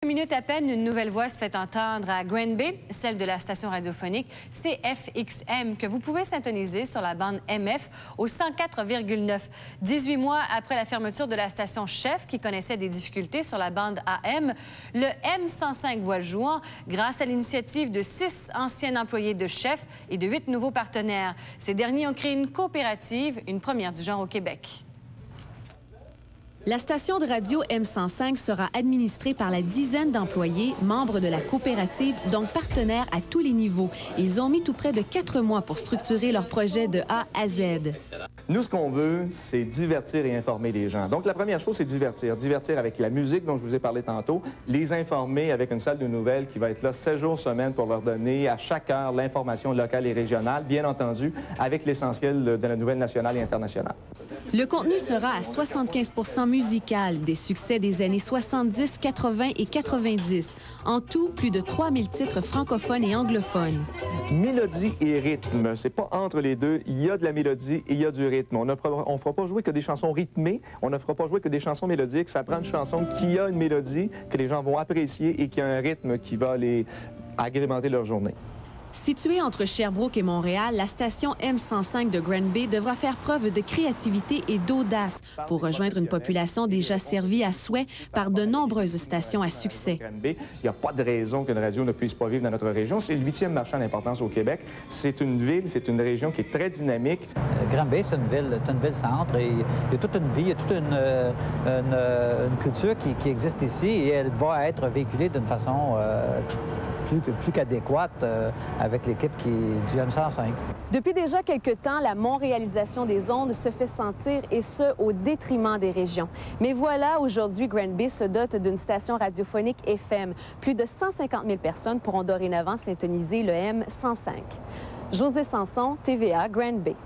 Minutes à peine, une nouvelle voix se fait entendre à Granby, celle de la station radiophonique CFXM, que vous pouvez syntoniser sur la bande MF au 104,9. 18 mois après la fermeture de la station Chef, qui connaissait des difficultés sur la bande AM, le M105 voit le jour grâce à l'initiative de 6 anciens employés de Chef et de 8 nouveaux partenaires. Ces derniers ont créé une coopérative, une première du genre au Québec. La station de radio M105 sera administrée par la dizaine d'employés, membres de la coopérative, donc partenaires à tous les niveaux. Ils ont mis tout près de 4 mois pour structurer leur projet de A à Z. Nous, ce qu'on veut, c'est divertir et informer les gens. Donc, la première chose, c'est divertir. Divertir avec la musique dont je vous ai parlé tantôt, les informer avec une salle de nouvelles qui va être là 7 jours semaine pour leur donner à chaque heure l'information locale et régionale, bien entendu, avec l'essentiel de la nouvelle nationale et internationale. Le contenu sera à 75% musical, des succès des années 70, 80 et 90. En tout, plus de 3000 titres francophones et anglophones. Mélodie et rythme, c'est pas entre les deux. Il y a de la mélodie et il y a du rythme. On ne fera pas jouer que des chansons rythmées, on ne fera pas jouer que des chansons mélodiques. Ça prend une chanson qui a une mélodie, que les gens vont apprécier et qui a un rythme qui va les agrémenter leur journée. Située entre Sherbrooke et Montréal, la station M105 de Granby devra faire preuve de créativité et d'audace pour rejoindre une population déjà servie à souhait par de nombreuses stations à succès. Il n'y a pas de raison qu'une radio ne puisse pas vivre dans notre région. C'est le 8e marché en importance au Québec. C'est une ville, c'est une région qui est très dynamique. Granby, c'est une ville-centre et il y a toute une vie, il y a toute une culture qui existe ici et elle va être véhiculée d'une façon plus qu'adéquate avec l'équipe du M105. Depuis déjà quelques temps, la montréalisation des ondes se fait sentir, et ce, au détriment des régions. Mais voilà, aujourd'hui, Granby se dote d'une station radiophonique FM. Plus de 150 000 personnes pourront dorénavant syntoniser le M105. José Sanson, TVA, Granby.